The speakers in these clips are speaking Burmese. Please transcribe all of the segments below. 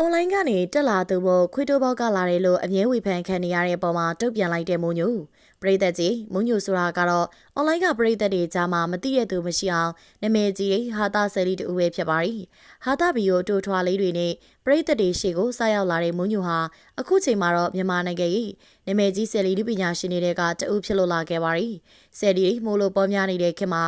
online ကနေတက်လာသူကိုခွေးတိုးပေါက်ကလာတယ်လို့အမြဲဝေဖန်ခံနေရတဲ့ပုံမှာတုတ်ပြန်လိုက်တဲ့မိုးညိုပရိသတ်ကြီးမိုးညိုဆိုတာကတော့ online ကပရိသတ်တွေကြားမှာမသိတဲ့သူမရှိအောင်နာမည်ကြီးဟာတာဆယ်လီတူပဲဖြစ်ပါရီဟာတာဗီယိုတိုထွားလေးတွေနဲ့ပရိသတ်တွေရှေ့ကိုစရောက်လာတဲ့မိုးညိုဟာအခုချိန်မှာတော့မြန်မာနိုင်ငံရဲ့နာမည်ကြီးဆယ်လီလူပညာရှင်တွေကတအုပ်ဖြစ်လို့လာခဲ့ပါရီဆယ်လီမိုးလို့ပေါ်များနေတဲ့ခင်မှာ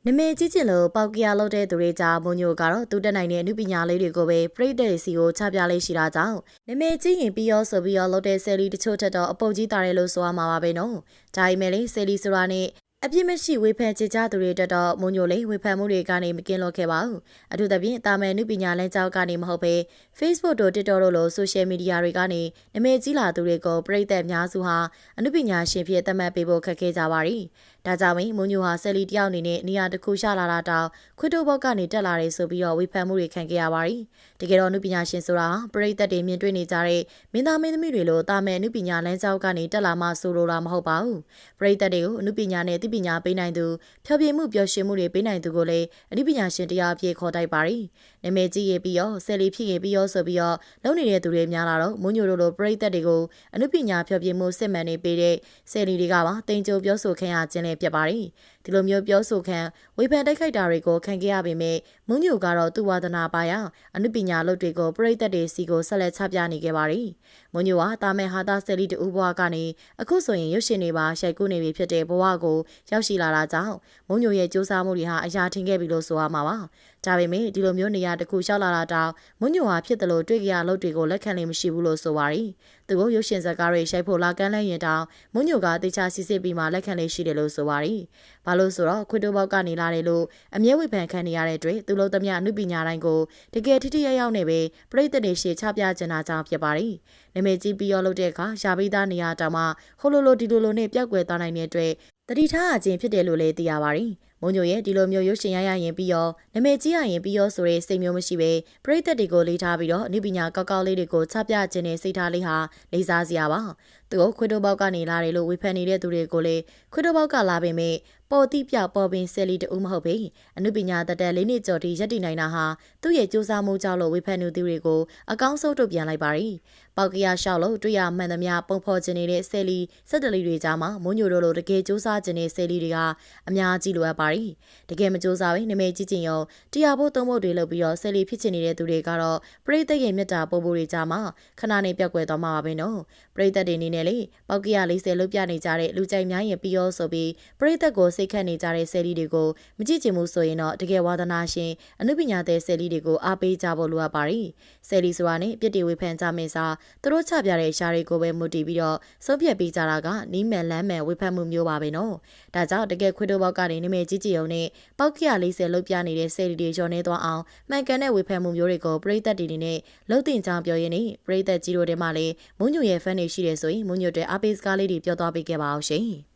နမေကြီးကျင်လို့ပေါက်ကရလောက်တဲ့သူတွေကြားမုံညိုကတော့သူတက်နိုင်တဲ့အမှုပညာလေးတွေကိုပဲပရိသတ်စီကိုချပြလေးရှိတာကြောင့်နမေကြီးရင်ပြီးရောဆိုပြီးတော့လောက်တဲ့ဆယ်လီတချို့ထက်တော့အပုတ်ကြီးတာတယ်လို့ဆိုရမှာပါပဲနော်ဒါပေမဲ့လေဆယ်လီဆိုတာနဲ့အပြစ်မရှိဝေဖန်ကြကြသူတွေတက်တော့မုံညိုလေးဝေဖန်မှုတွေကနေမကင်းလို့ခဲ့ပါဘူးအထူးသဖြင့်တာမယ်နုပညာလမ်းကြောင်းကနေမဟုတ်ပဲ Facebook တို့ TikTok တို့လို social media တွေကနေနမေကြီးလာသူတွေကိုပရိသတ်များစုဟာအနုပညာရှင်ဖြစ်သတ်မှတ်ပေးဖို့ခက်ခဲကြပါရီဒါကြောင့်မုံညိုဟာဆယ်လီတယောက်အနေနဲ့နေရာတစ်ခုရှာလာတာတောင်ခွေတိုဘောက်ကနေတက်လာတယ်ဆိုပြီးတော့ဝေဖန်မှုတွေခံခဲ့ရပါရီတကယ်တော့အနုပညာရှင်ဆိုတာပရိသတ်တွေမြင်တွေ့နေကြတဲ့မင်းသားမင်းသမီးတွေလိုတာမယ်အနုပညာလမ်းကြောင်းကနေတက်လာမှဆိုလိုတာမဟုတ်ပါဘူးပရိသတ်တွေကိုအနုပညာနဲ့သိပညာပေးနိုင်သူဖျော်ဖြေမှုပျော်ရွှင်မှုတွေပေးနိုင်သူကိုလည်းအနုပညာရှင်တရားအဖြစ်ခေါ်တိုက်ပါရီနာမည်ကြီးရေးပြီးရောဆယ်လီဖြစ်ရေးပြီးရောဆိုပြီးတော့လုံနေတဲ့သူတွေများလာတော့မုံညိုတို့လိုပရိသတ်တွေကိုအနုပညာဖျော်ဖြေမှုစစ်မှန်နေပေးတဲ့ဆယ်လီတွေကပါတင်ကြိုပြောဆိုခံရခြင်းလည်းဖြစ်ပါရီဒီလိုမျိုးပြောဆိုခံဝေဖန်တိုက်ခိုက်တာတွေကိုခံခဲ့ရပေမဲ့မုံညိုကတော့သူ့ဝါဒနာပါရအနုပညာလုပ်တွေကိုပရိသတ်တွေစီကိုဆက်လက်ချပြနေခဲ့ပါရီမုံညိုကတာမဲဟာတာဆယ်လီတူဘွားကနေအခုဆိုရင်ရုပ်ရှင်တွေပါရိုက်ကူးနေပြီဖြစ်တဲ့ဘဝကိုရောက်ရှိလာတာကြောင့်မုံညိုရဲ့စူးစမ်းမှုတွေဟာအရာထင်ခဲ့ပြီလို့ဆိုရမှာပါဒါပေမဲ့ဒီလိုမျိုးနေရာတစ်ခုလျှောက်လာတာတောင်မုံညိုဟာဖြစ်တယ်လို့တွေ့ကြရလုပ်တွေကိုလက်ခံလို့မရှိဘူးလို့ဆိုပါရီသူကိုရုပ်ရှင်ဇာတ်ကားတွေရိုက်ဖို့လာကမ်းလှမ်းရင်တောင်မုံညိုကတေချာစစ်စစ်ပြီးမှလက်ခံလေးရှိတယ်လို့ဆိုပါရီဘာလို့ဆိုတော့ခွေတိုဘောက်ကနေလာတယ်လို့အမြဲဝေဖန်ခံနေရတဲ့အတွက်သူလုံးသမျှအမှုပညာတိုင်းကိုတကယ်ထိထိရောက်ရောက်နဲ့ပဲပရိသတ်တွေရှေ့ချပြချင်တာကြောင့်ဖြစ်ပါရီနာမည်ကြီးပြီးရောလုပ်တဲ့အခါရှာပိသားနေရာတောင်မှဟိုလိုဒီလိုနဲ့ပြောက်ကွယ်သွားနိုင်တဲ့အတွက်တတိထားအချင်းဖြစ်တယ်လို့လည်းသိရပါရီမုံညိုရဲ့ဒီလိုမျိုးရုပ်ရှင်ရရရင်ပြီးရောနာမည်ကြီးရရင်ပြီးရောဆိုတဲ့စိတ်မျိုးမရှိပဲပရိသတ်တွေကိုလေးထားပြီးတော့အနုပညာကောက်ကောက်လေးတွေကိုချပြခြင်းနဲ့စိတ်ထားလေးဟာလေးစားစရာပါသူကိုခွေတိုဘောက်ကနေလာတယ်လို့ဝေဖန်နေတဲ့သူတွေကိုလည်းခွေတိုဘောက်ကလာပေမဲ့ပေါ်တိပြပေါ်ပင်ဆယ်လီတူမဟုတ်ပေအနုပညာတတက်လေးနှစ်ကျော်ထိရပ်တည်နိုင်တာဟာသူ့ရဲ့စူးစမ်းမှုကြောင့်လို့ဝေဖန်နေသူတွေကိုအကောင်းဆုံးတုတ်ပြန်လိုက်ပါရီပေါက်ကရရှောက်လို့တွေ့ရမှန်သမျှပုံဖော်ခြင်းနေတဲ့ဆယ်လီစက်တလီတွေကြားမှာမုံညိုတို့လိုတကယ်စူးစမ်းခြင်းတဲ့ဆယ်လီတွေကအများကြီးလိုအပ်ပါရီတကယ်မစူးစမ်းဘဲနာမည်ကြီးချင်းရောတရားဖို့သုံးဖို့တွေလုပ်ပြီးတော့ဆယ်လီဖြစ်ချင်နေတဲ့သူတွေကတော့ပရိသတ်ရဲ့မြတ်တာပို့ဖို့တွေကြားမှာခဏနေပြောက်ကွယ်သွားမှာပါပဲနော်ပရိသတ်တွေအနေနဲ့လေပေါက်ကရ40လုတ်ပြနေကြတဲ့လူကြိုက်များရင်ပြီးရောဆိုပြီးပရိသတ်ကိုစိတ်ခတ်နေကြတဲ့ဆယ်လီတွေကိုမကြည့်ချင်ဘူးဆိုရင်တော့တကယ်ဝါသနာရှင်အနုပညာတဲ့ဆယ်လီတွေကိုအားပေးကြဖို့လိုအပ်ပါရီဆယ်လီဆိုတာနဲ့ပြစ်တီဝေဖန်ကြမယ့်စာသူတို့ချပြတဲ့ရှားတွေကိုပဲမူတည်ပြီးတော့ဆုံးဖြတ်ပေးကြတာကနီးမယ်လမ်းမယ်ဝေဖန်မှုမျိုးပါပဲနော်ဒါကြောင့်တကယ်ခွေတိုဘောက်ကနေနာမည်ကြီးကြည်ုံနဲ့ပေါက်ကရ40လုတ်ပြနေတဲ့ဆယ်လီတွေကျော်နေသွားအောင်မှန်ကန်တဲ့ဝေဖန်မှုမျိုးတွေကိုပရိသတ်တွေနေနဲ့လှုပ်တင်ကြောင်းပြောရင်းနဲ့ပရိသတ်ကြီးတို့ထဲမှာလည်းမုံညိုရဲ့ fan တွေရှိတယ်ဆိုရင်မုံညိုတဲ့အားပေးစကားလေးတွေပြောသွားပေးခဲ့ပါအောင်ရှင်